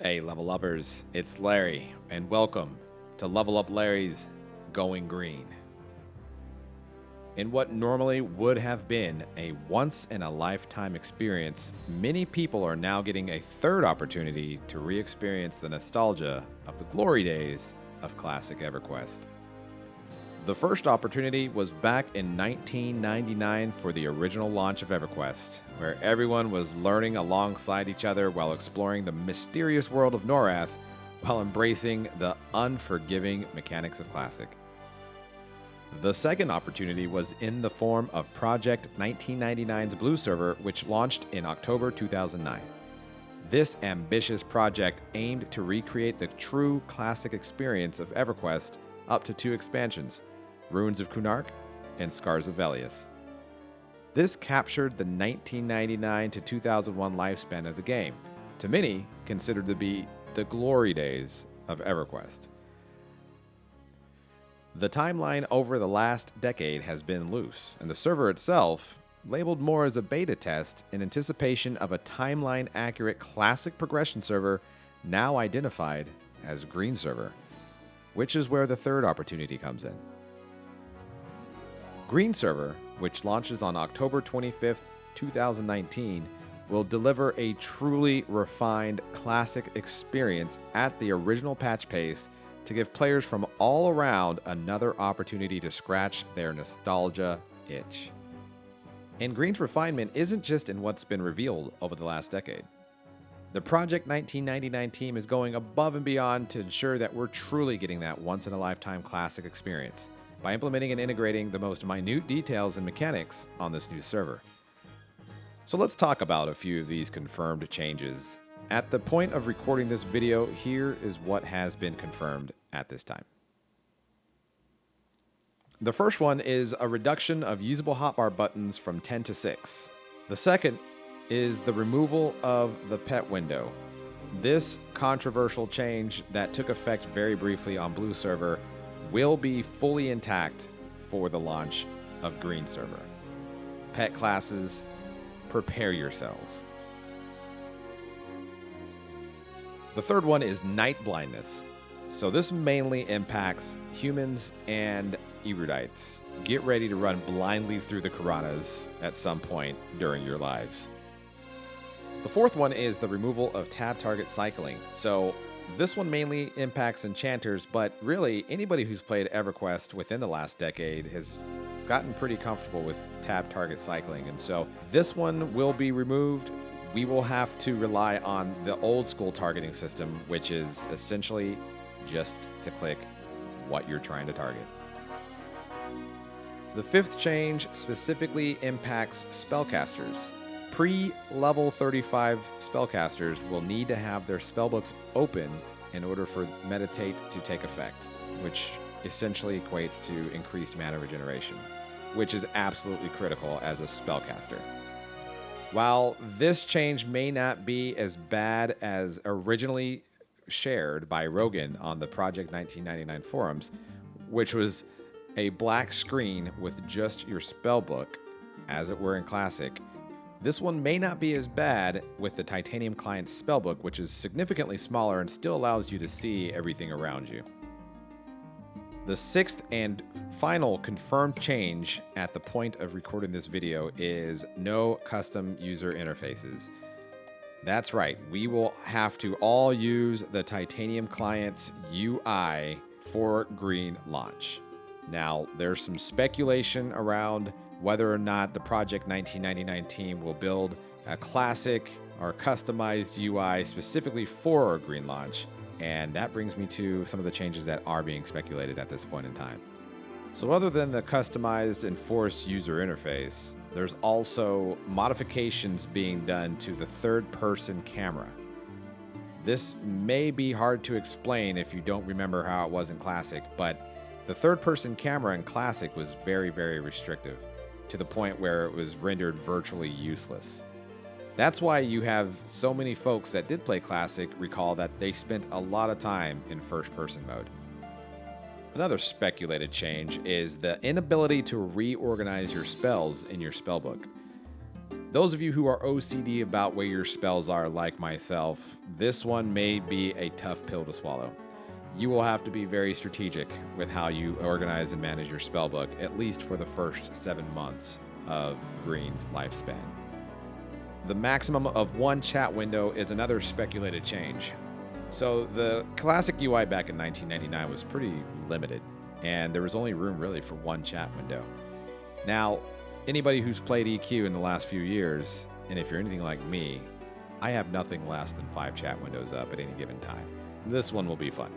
Hey, Level Uppers, it's Larry, and welcome to Level Up Larry's Going Green. In what normally would have been a once-in-a-lifetime experience, many people are now getting a third opportunity to re-experience the nostalgia of the glory days of classic EverQuest. The first opportunity was back in 1999 for the original launch of EverQuest, where everyone was learning alongside each other while exploring the mysterious world of Norath while embracing the unforgiving mechanics of Classic. The second opportunity was in the form of Project 1999's Blue server, which launched in October 2009. This ambitious project aimed to recreate the true classic experience of EverQuest up to 2 expansions, Ruins of Kunark and Scars of Velius. This captured the 1999 to 2001 lifespan of the game, to many considered to be the glory days of EverQuest. The timeline over the last decade has been loose, and the server itself labeled more as a beta test in anticipation of a timeline-accurate classic progression server now identified as Green Server, which is where the third opportunity comes in. Green Server, which launches on October 25th, 2019, will deliver a truly refined classic experience at the original patch pace to give players from all around another opportunity to scratch their nostalgia itch. And Green's refinement isn't just in what's been revealed over the last decade. The Project 1999 team is going above and beyond to ensure that we're truly getting that once-in-a-lifetime classic experience by implementing and integrating the most minute details and mechanics on this new server. So let's talk about a few of these confirmed changes. At the point of recording this video, here is what has been confirmed at this time. The first one is a reduction of usable hotbar buttons from 10 to 6. The second is the removal of the pet window. This controversial change that took effect very briefly on Blue server will be fully intact for the launch of Green server. Pet classes, prepare yourselves. The third one is night blindness. So this mainly impacts humans and erudites. Get ready to run blindly through the Karanas at some point during your lives. The fourth one is the removal of tab target cycling. So this one mainly impacts enchanters, but really anybody who's played EverQuest within the last decade has gotten pretty comfortable with tab target cycling. And so this one will be removed. We will have to rely on the old school targeting system, which is essentially just to click what you're trying to target. The fifth change specifically impacts spellcasters. Pre-level 35 spellcasters will need to have their spellbooks open in order for Meditate to take effect, which essentially equates to increased mana regeneration, which is absolutely critical as a spellcaster. While this change may not be as bad as originally shared by Rogan on the Project 1999 forums, which was a black screen with just your spellbook, as it were in Classic, this one may not be as bad with the Titanium Client spellbook, which is significantly smaller and still allows you to see everything around you. The sixth and final confirmed change at the point of recording this video is no custom user interfaces. That's right, we will have to all use the Titanium Client's UI for Green launch. Now, there's some speculation around whether or not the Project 1999 team will build a classic or customized UI specifically for a Green launch, and that brings me to some of the changes that are being speculated at this point in time. So other than the customized and forced user interface, there's also modifications being done to the third-person camera. This may be hard to explain if you don't remember how it was in Classic, but the third-person camera in Classic was very, very restrictive, to the point where it was rendered virtually useless. That's why you have so many folks that did play Classic recall that they spent a lot of time in first-person mode. Another speculated change is the inability to reorganize your spells in your spellbook. Those of you who are OCD about where your spells are, like myself, this one may be a tough pill to swallow. You will have to be very strategic with how you organize and manage your spellbook, at least for the first 7 months of Green's lifespan. The maximum of 1 chat window is another speculated change. So the classic UI back in 1999 was pretty limited, and there was only room really for 1 chat window. Now, anybody who's played EQ in the last few years, and if you're anything like me, I have nothing less than 5 chat windows up at any given time. This one will be fun.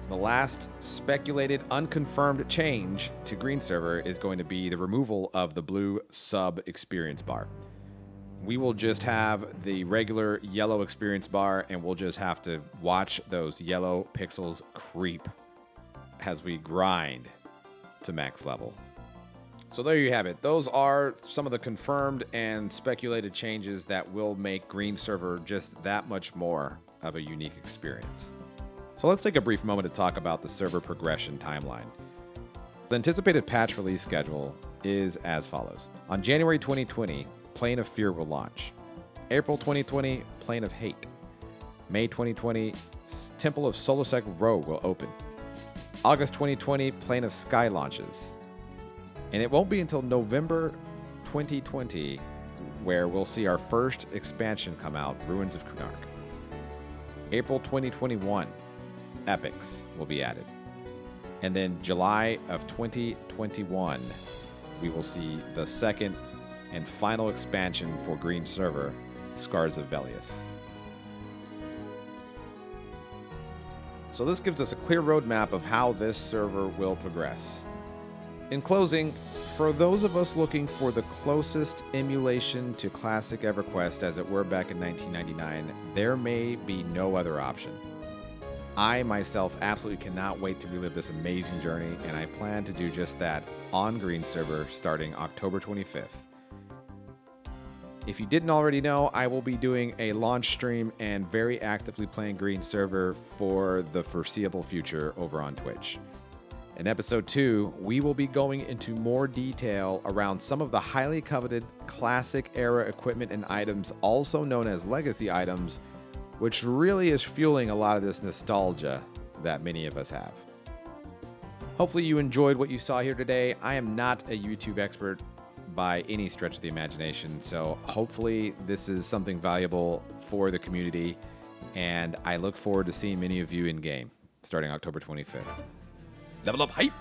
The last speculated, unconfirmed change to Green Server is going to be the removal of the blue sub experience bar. We will just have the regular yellow experience bar, and we'll just have to watch those yellow pixels creep as we grind to max level. So there you have it. Those are some of the confirmed and speculated changes that will make Green Server just that much more of a unique experience. So let's take a brief moment to talk about the server progression timeline. The anticipated patch release schedule is as follows. On January 2020, Plane of Fear will launch. April 2020, Plane of Hate. May 2020, Temple of Solosec Row will open. August 2020, Plane of Sky launches. And it won't be until November 2020 where we'll see our first expansion come out, Ruins of Kunark. April 2021, Epics will be added. And then July of 2021, we will see the second and final expansion for Green Server, Scars of Velius. So this gives us a clear roadmap of how this server will progress. In closing, for those of us looking for the closest emulation to classic EverQuest as it were back in 1999, there may be no other option. I myself absolutely cannot wait to relive this amazing journey, and I plan to do just that on Green Server starting October 25th. If you didn't already know, I will be doing a launch stream and very actively playing Green Server for the foreseeable future over on Twitch. In episode 2, we will be going into more detail around some of the highly coveted classic era equipment and items, also known as legacy items, which really is fueling a lot of this nostalgia that many of us have. Hopefully you enjoyed what you saw here today. I am not a YouTube expert by any stretch of the imagination, so hopefully this is something valuable for the community, and I look forward to seeing many of you in game starting October 25th. Level up hype!